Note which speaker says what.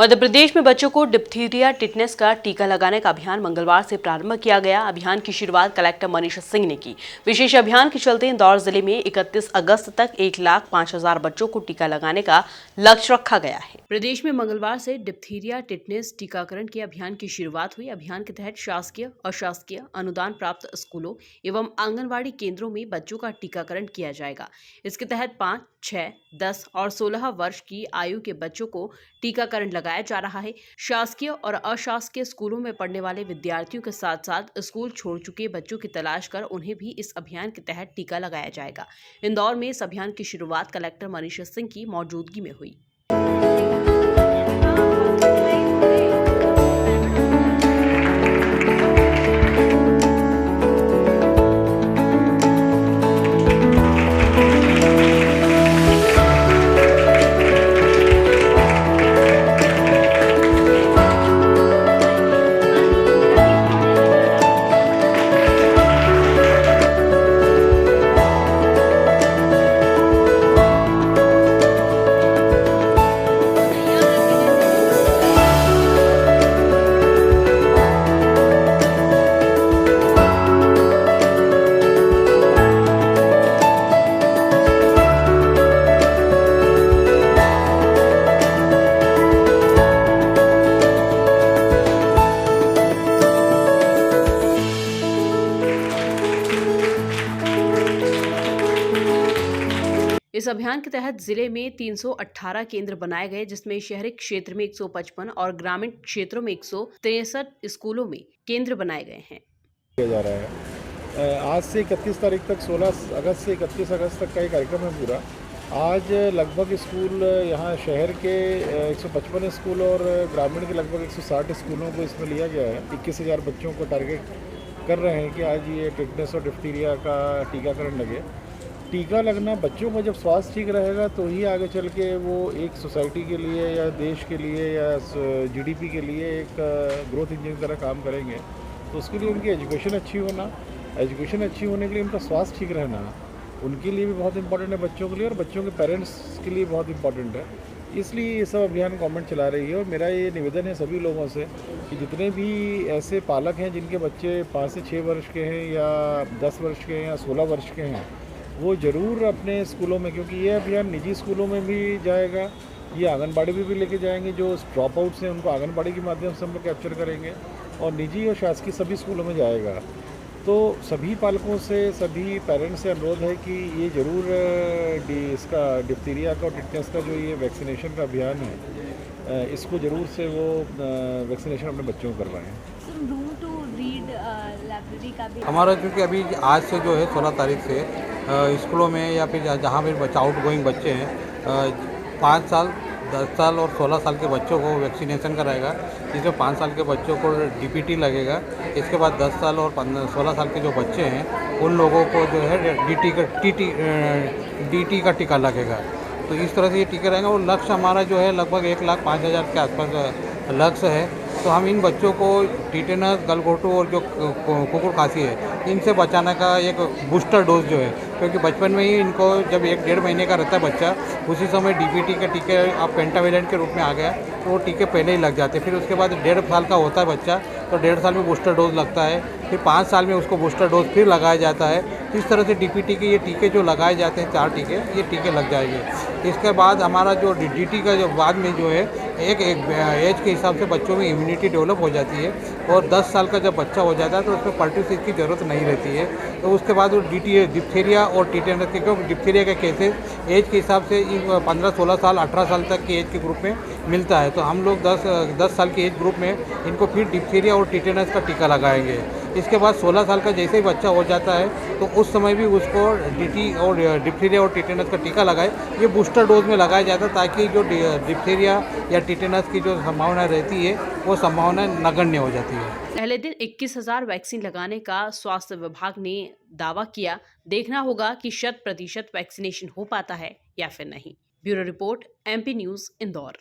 Speaker 1: मध्य प्रदेश में बच्चों को डिप्थीरिया टिटनेस का टीका लगाने का अभियान मंगलवार से प्रारंभ किया गया। अभियान की शुरुआत कलेक्टर मनीषा सिंह ने की। विशेष अभियान के चलते इंदौर जिले में 31 अगस्त तक 1,05,000 बच्चों को टीका लगाने का लक्ष्य रखा गया है। प्रदेश में मंगलवार से डिप्थीरिया टिटनेस टीकाकरण के अभियान की शुरुआत हुई। अभियान के तहत शासकीय, अशासकीय, अनुदान प्राप्त स्कूलों एवं आंगनबाड़ी केंद्रों में बच्चों का टीकाकरण किया जाएगा। इसके तहत 5, 6, 10 और 16 वर्ष की आयु के बच्चों को टीकाकरण लगाया जा रहा है। शासकीय और अशासकीय स्कूलों में पढ़ने वाले विद्यार्थियों के साथ साथ स्कूल छोड़ चुके बच्चों की तलाश कर उन्हें भी इस अभियान के तहत टीका लगाया जाएगा। इंदौर में इस अभियान की शुरुआत कलेक्टर मनीषा सिंह की मौजूदगी में हुई। इस अभियान के तहत जिले में 318 केंद्र बनाए गए, जिसमें शहरी क्षेत्र में 155 और ग्रामीण क्षेत्रों में 163 स्कूलों में केंद्र बनाए गए हैं।
Speaker 2: किया जा रहा है। आज से 31 तारीख तक 16 अगस्त से 31 अगस्त तक का ये कार्यक्रम है पूरा। आज लगभग स्कूल यहाँ शहर के 155 स्कूल और ग्रामीण के लगभग 160 स्कूलों को इसमें लिया गया है। 21,000 बच्चों को टारगेट कर रहे हैं कि आज ये टिटनेस और डिप्थीरिया का टीकाकरण लगे। टीका लगना बच्चों का जब स्वास्थ्य ठीक रहेगा तो ही आगे चल के वो एक सोसाइटी के लिए या देश के लिए या जीडीपी के लिए एक ग्रोथ इंजन की तरह काम करेंगे। तो उसके लिए उनकी एजुकेशन अच्छी होने के लिए उनका स्वास्थ्य ठीक रहना उनके लिए भी बहुत इंपॉर्टेंट है, बच्चों के लिए और बच्चों के पेरेंट्स के लिए बहुत इंपॉर्टेंट है। इसलिए ये सब अभियान गवर्नमेंट चला रही है और मेरा ये निवेदन है सभी लोगों से कि जितने भी ऐसे पालक हैं जिनके बच्चे 5 से 6 वर्ष के हैं या 10 वर्ष के हैं या 16 वर्ष के हैं, वो ज़रूर अपने स्कूलों में, क्योंकि ये अभियान निजी स्कूलों में भी जाएगा, ये आंगनबाड़ी भी लेके जाएंगे। जो ड्रॉप आउट्स हैं उनको आंगनबाड़ी के माध्यम से हम लोग कैप्चर करेंगे और निजी और शासकीय सभी स्कूलों में जाएगा। तो सभी पालकों से, सभी पेरेंट्स से अनुरोध है कि ये ज़रूर इसका डिप्थीरिया का और टिटनेस का जो ये वैक्सीनेशन का अभियान है, इसको ज़रूर से वो वैक्सीनेशन अपने बच्चों को करवाएँ।
Speaker 3: लाइब्रेरी का भी
Speaker 4: हमारा, क्योंकि अभी आज से जो है 16 तारीख से स्कूलों में या फिर जहाँ भी बच्चा आउट गोइंग बच्चे हैं 5 साल, 10 साल और 16 साल के बच्चों को वैक्सीनेशन कराएगा। जिसमें 5 साल के बच्चों को डीपीटी लगेगा। इसके बाद 10 साल और 16 साल के जो बच्चे हैं उन लोगों को जो है डीटी का टीका लगेगा। तो इस तरह से ये टीके रहेंगे और लक्ष्य हमारा जो है लगभग 1,05,000 के आसपास लक्ष्य है। तो हम इन बच्चों को टिटेनस, गलघोटू और जो कुकुर खांसी है इनसे बचाने का एक बूस्टर डोज जो है, क्योंकि बचपन में ही इनको जब 1-1.5 महीने का रहता है बच्चा, उसी समय डीपीटी के टीके अब पेंटावेलेंट के रूप में आ गया तो वो टीके पहले ही लग जाते हैं। फिर उसके बाद 1.5 साल का होता है बच्चा तो 1.5 साल में बूस्टर डोज लगता है, फिर 5 साल में उसको बूस्टर डोज फिर लगाया जाता है। इस तरह से डीपीटी के ये टीके जो लगाए जाते हैं 4 टीके, ये टीके लग जाएंगे। इसके बाद हमारा जो डीटी का जो बाद में जो है एक एज के हिसाब से बच्चों में इम्यूनिटी डेवलप हो जाती है और 10 साल का जब बच्चा हो जाता है तो उसमें पर्टुसिस की ज़रूरत नहीं रहती है। तो उसके बाद वो डिप्थीरिया और टिटेनस के, क्योंकि डिप्थीरिया के केसेस एज के हिसाब से 15-16 साल, 18 साल तक के एज के ग्रुप में मिलता है। तो हम लोग 10 साल के एज ग्रुप में इनको फिर डिप्थीरिया और टिटेनस का टीका लगाएंगे। इसके बाद 16 साल का जैसे ही बच्चा हो जाता है तो उस समय भी उसको डीटी और डिप्थीरिया और टिटेनस का टीका लगाए। ये बूस्टर डोज में लगाया जाता है ताकि जो डिप्थीरिया या टिटेनस की जो संभावना रहती है वो संभावना नगण्य हो जाती है।
Speaker 1: पहले दिन 21,000 वैक्सीन लगाने का स्वास्थ्य विभाग ने दावा किया। देखना होगा कि 100% वैक्सीनेशन हो पाता है या फिर नहीं। Bureau report, MP news, Indore.